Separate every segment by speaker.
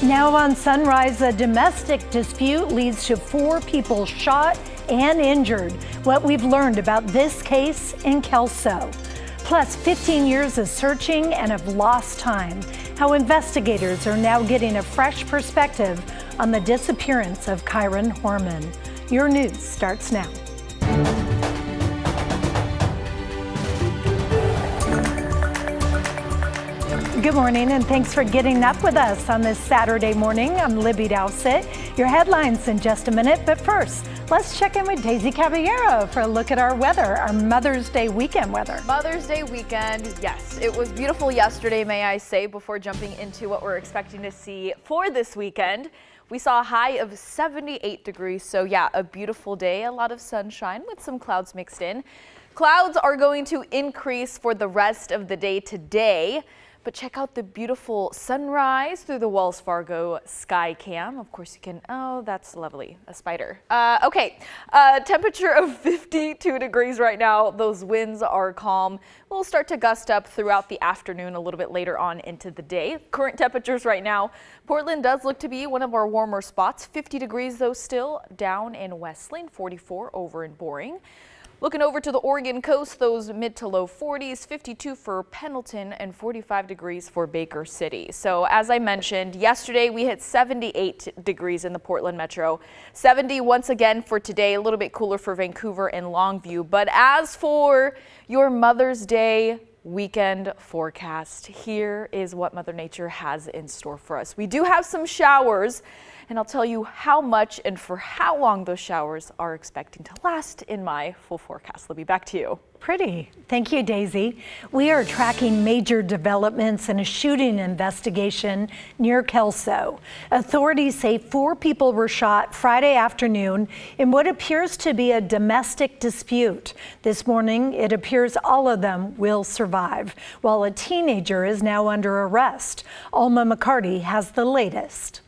Speaker 1: Now on Sunrise, a domestic dispute leads to 4 people shot and injured. What we've learned about this case in Kelso. Plus 15 years of searching and of lost time. How investigators are now getting a fresh perspective on the disappearance of Kairen Horman. Your news starts now. Good morning and thanks for getting up with us on this Saturday morning. I'm Libby Dowsett. Your headlines in just a minute, but first, let's check in with Daisy Caballero for a look at our weather, our Mother's Day weekend weather.
Speaker 2: Mother's Day weekend, yes. It was beautiful yesterday, may I say, before jumping into what we're expecting to see for this weekend. We saw a high of 78 degrees, so yeah, a beautiful day, a lot of sunshine with some clouds mixed in. Clouds are going to increase for the rest of the day today. But check out the beautiful sunrise through the Wells Fargo sky cam. Of course you can, oh, that's lovely, a spider. Temperature of 52 degrees right now. Those winds are calm. We'll start to gust up throughout the afternoon a little bit later on into the day. Current temperatures right now, Portland does look to be one of our warmer spots. 50 degrees though still down in Wesleyan, 44 over in Boring. Looking over to the Oregon coast, those mid to low 40s, 52 for Pendleton and 45 degrees for Baker City. So as I mentioned, yesterday we hit 78 degrees in the Portland metro. 70 once again for today, a little bit cooler for Vancouver and Longview. But as for your Mother's Day weekend forecast, here is what Mother Nature has in store for us. We do have some showers, and I'll tell you how much and for how long those showers are expecting to last in my full forecast. Libby, back to you.
Speaker 1: Pretty. Thank you, Daisy. We are tracking major developments in a shooting investigation near Kelso. Authorities say 4 people were shot Friday afternoon in what appears to be a domestic dispute. This morning, it appears all of them will survive, while a teenager is now under arrest. Alma McCarty has the latest.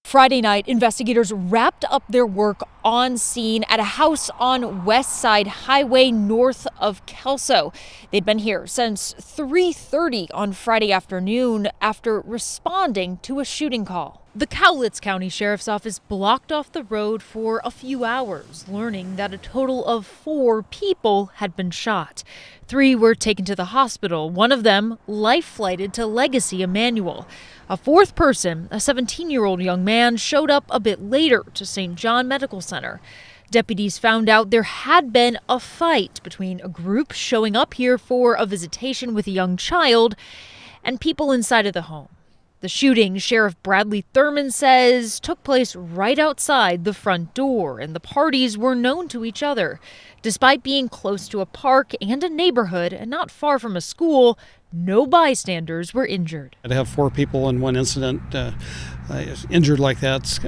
Speaker 3: Friday night, investigators wrapped up their work on scene at a house on West Side Highway north of Kelso. They'd been here since 3:30 on Friday afternoon after responding to a shooting call. The Cowlitz County Sheriff's Office blocked off the road for a few hours, learning that a total of 4 people had been shot. 3 were taken to the hospital, one of them life-flighted to Legacy Emmanuel. A 4th person, a 17-year-old young man, showed up a bit later to St. John Medical Center. Deputies found out there had been a fight between a group showing up here for a visitation with a young child and people inside of the home. The shooting, Sheriff Bradley Thurman says, took place right outside the front door, and the parties were known to each other. Despite being close to a park and a neighborhood and not far from a school, no bystanders were injured.
Speaker 4: To have 4 people in one incident injured like that,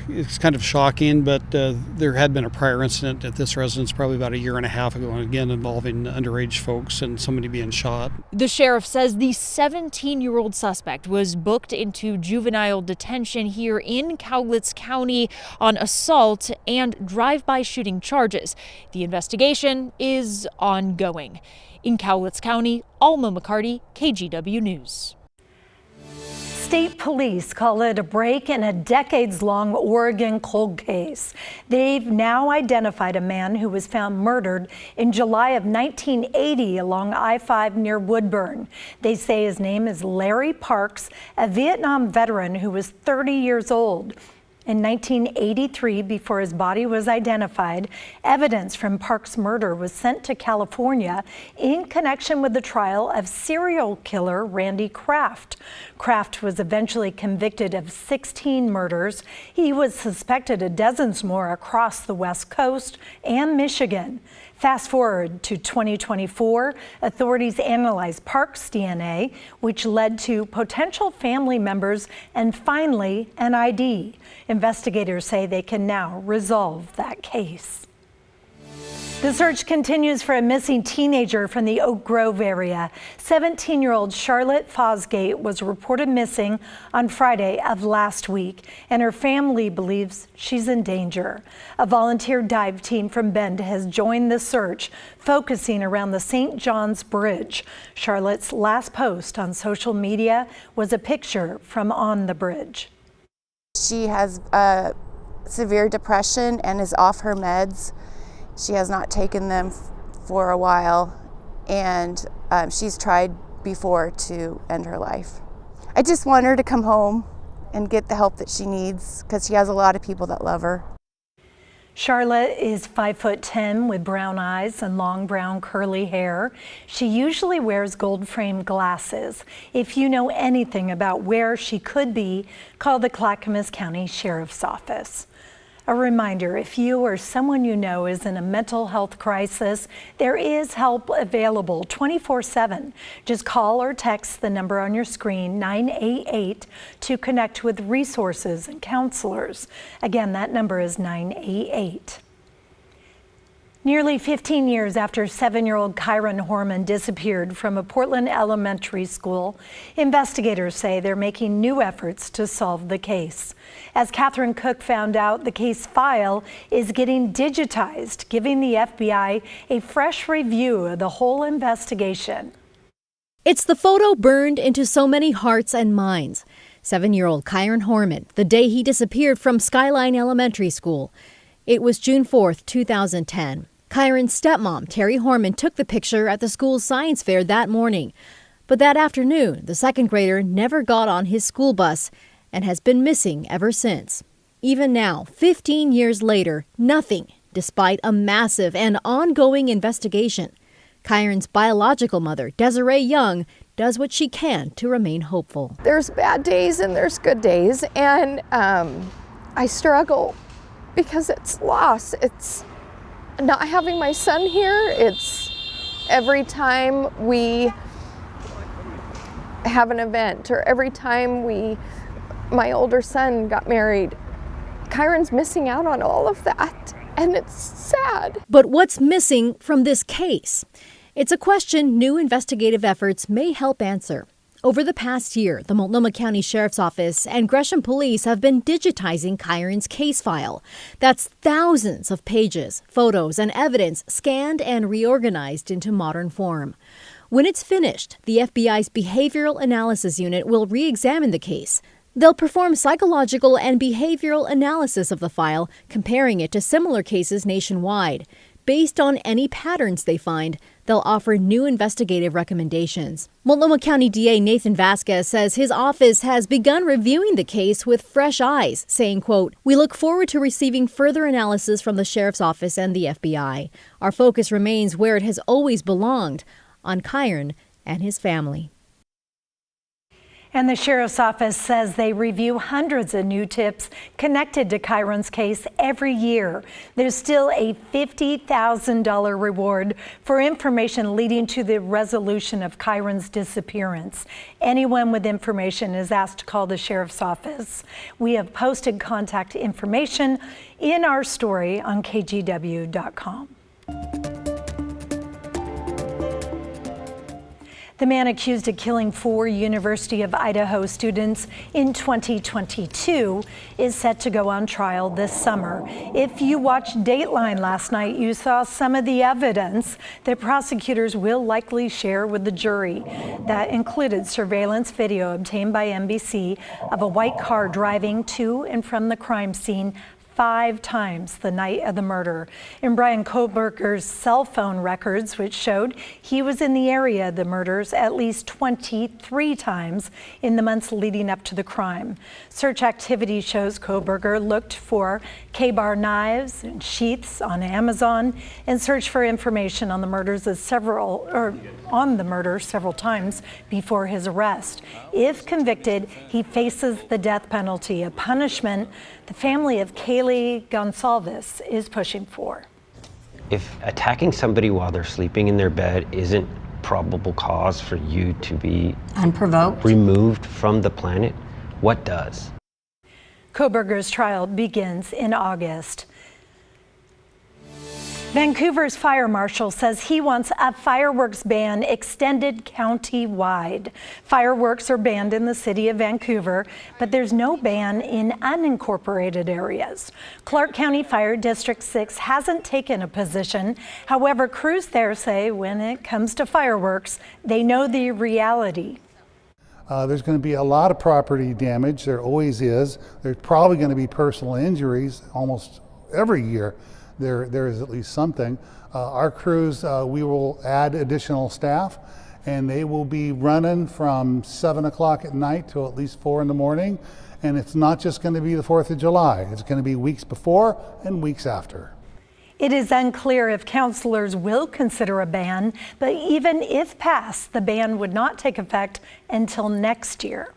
Speaker 4: it's kind of shocking, but there had been a prior incident at this residence probably about a year and a half ago, and again involving underage folks and somebody being shot.
Speaker 3: The sheriff says the 17-year-old suspect was booked into juvenile detention here in Cowlitz County on assault and drive-by shooting charges. The investigation is ongoing. In Cowlitz County, Alma McCarty, KGW News.
Speaker 1: State police call it a break in a decades-long Oregon cold case. They've now identified a man who was found murdered in July of 1980 along I-5 near Woodburn. They say his name is Larry Parks, a Vietnam veteran who was 30 years old. In 1983, before his body was identified, evidence from Parks' murder was sent to California in connection with the trial of serial killer Randy Kraft. Kraft was eventually convicted of 16 murders. He was suspected of dozens more across the West Coast and Michigan. Fast forward to 2024, authorities analyzed Parks' DNA, which led to potential family members and finally an ID. Investigators say they can now resolve that case. The search continues for a missing teenager from the Oak Grove area. 17-year-old Charlotte Fosgate was reported missing on Friday of last week, and her family believes she's in danger. A volunteer dive team from Bend has joined the search, focusing around the St. John's Bridge. Charlotte's last post on social media was a picture from on the bridge.
Speaker 5: She has severe depression and is off her meds. She has not taken them for a while, and she's tried before to end her life. I just want her to come home and get the help that she needs, because she has a lot of people that love her.
Speaker 1: Charlotte is 5'10" with brown eyes and long brown curly hair. She usually wears gold-framed glasses. If you know anything about where she could be, call the Clackamas County Sheriff's Office. A reminder, if you or someone you know is in a mental health crisis, there is help available 24/7. Just call or text the number on your screen, 988, to connect with resources and counselors. Again, that number is 988. Nearly 15 years after 7-year-old Kairen Horman disappeared from a Portland elementary school, investigators say they're making new efforts to solve the case. As Catherine Cook found out, the case file is getting digitized, giving the FBI a fresh review of the whole investigation.
Speaker 6: It's the photo burned into so many hearts and minds. 7-year-old Kairen Horman, the day he disappeared from Skyline Elementary School. It was June 4th, 2010. Kairen's stepmom, Terry Horman, took the picture at the school's science fair that morning. But that afternoon, the second grader never got on his school bus and has been missing ever since. Even now, 15 years later, nothing, despite a massive and ongoing investigation. Kairen's biological mother, Desiree Young, does what she can to remain hopeful.
Speaker 7: There's bad days and there's good days, and I struggle because it's loss. It's not having my son here. It's every time we have an event or every time my older son got married, Kairen's missing out on all of that, and it's sad.
Speaker 6: But what's missing from this case? It's a question new investigative efforts may help answer. Over the past year, the Multnomah County Sheriff's Office and Gresham Police have been digitizing Kairen's case file. That's thousands of pages, photos, and evidence scanned and reorganized into modern form. When it's finished, the FBI's Behavioral Analysis Unit will re-examine the case. They'll perform psychological and behavioral analysis of the file, comparing it to similar cases nationwide. Based on any patterns they find, they'll offer new investigative recommendations. Multnomah County DA Nathan Vasquez says his office has begun reviewing the case with fresh eyes, saying, quote, "We look forward to receiving further analysis from the Sheriff's Office and the FBI. Our focus remains where it has always belonged, on Kairen and his family."
Speaker 1: And the Sheriff's Office says they review hundreds of new tips connected to Kairen's case every year. There's still a $50,000 reward for information leading to the resolution of Kairen's disappearance. Anyone with information is asked to call the Sheriff's Office. We have posted contact information in our story on KGW.com. The man accused of killing 4 University of Idaho students in 2022 is set to go on trial this summer. If you watched Dateline last night, you saw some of the evidence that prosecutors will likely share with the jury. That included surveillance video obtained by NBC of a white car driving to and from the crime scene 5 times the night of the murder. And Brian Koberger's cell phone records, which showed he was in the area of the murders at least 23 times in the months leading up to the crime. Search activity shows Koberger looked for K-bar knives and sheaths on Amazon and searched for information on the murders of several times before his arrest. If convicted, he faces the death penalty, a punishment the family of Kaylee Gonsalves is pushing for.
Speaker 8: If attacking somebody while they're sleeping in their bed isn't probable cause for you to be
Speaker 9: unprovoked,
Speaker 8: removed from the planet, what does?
Speaker 1: Koberger's trial begins in August. Vancouver's fire marshal says he wants a fireworks ban extended county-wide. Fireworks are banned in the city of Vancouver, but there's no ban in unincorporated areas. Clark County Fire District 6 hasn't taken a position. However, crews there say when it comes to fireworks, they know the reality.
Speaker 9: There's going to be a lot of property damage. There always is. There's probably going to be personal injuries almost every year. There is at least something. Our crews, we will add additional staff, and they will be running from 7 o'clock at night till at least 4 in the morning. And it's not just going to be the 4th of July. It's going to be weeks before and weeks after.
Speaker 1: It is unclear if counselors will consider a ban, but even if passed, the ban would not take effect until next year.